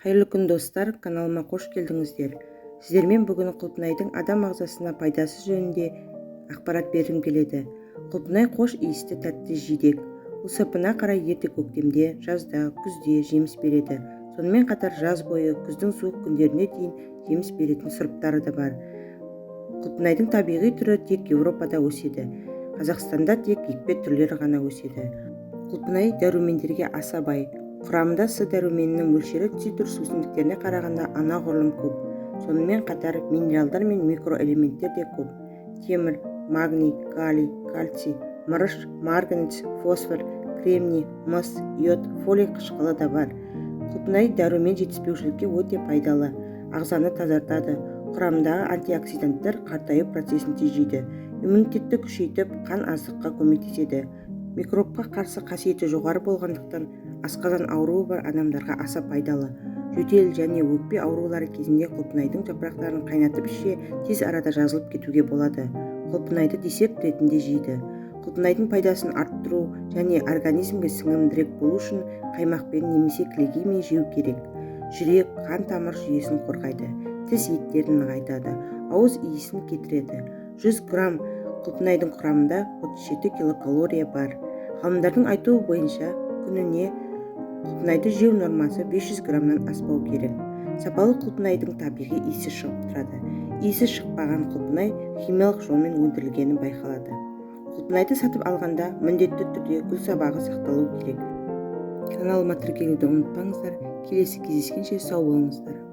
Қайырлы күн достар, каналыма қош келдіңіздер. Сіздермен бүгін құлпынайдың адам ағзасына пайдасы жөнінде ақпарат бергім келеді. Құлпынай қош иісті тәтті жидек. Ол сапына қарай ерте көктемде, жазда, күзде жеміс береді. Сонымен қатар жаз бойы, күздің суық күндеріне дейін жеміс беретін сұрыптары да бар. Құлпынайдың табиғи түрі тек Еуропада өседі. Қазақстанда тек екпе түрлері ғана өседі. Құлпынай дәрумендерге аса бай. Құрамында С дәруменінің мөлшері цитрус өсімдіктеріне қарағанда анағұрлым көп. Сонымен қатар минералдар мен микроэлементтер де көп. Темір, магний, калий, кальций, мырыш, марганец, фосфор, кремний, мыс, йод, фолий қышқылы да бар. Құлпынай дәрумен жетіспеушілікке өте пайдалы. Ағзаны тазартады. Құрамындағы антиоксиданттар қартаю процесін тежейді. Иммунитетті күшейтіп, қан аздыққа көмектеседі. Микробқа қарсы қасиеті жоғары болғандықтан асқазан ауруы бар адамдарға аса пайдалы. Жөтел және өкпе аурулары кезінде құлпынайдың жапырақтарын қайнатып ішсе, тез арада жазылып кетуге болады. Құлпынайды десерт ретінде жейді. Құлпынайдың пайдасын арттыру және организмге сіңімдірек болу үшін қаймақпен немесе кілегеймен жеу керек. Жүрек, қан тамыр жүйесін қорғайды, тіс еттерін нығайтады, ауыз иісін кетіреді. 100 грамм құлпынайдың құрамында 37 килокалория бар. Ғалымдардың айтуы бойынша күніне құлпынайды жеу нормасы 500 граммнан аспау керек. Сапалы құлпынайдың табиғи иісі шығып тұрады. Иісі шықпаған құлпынай химиялық жолмен өндірілгені байқалады. Құлпынайды сатып алғанда міндетті түрде гүл сабағы сақталу керек. Каналыма тіркелуді ұмытпаңыздар. Келесі кездескенше сау болыңыздар.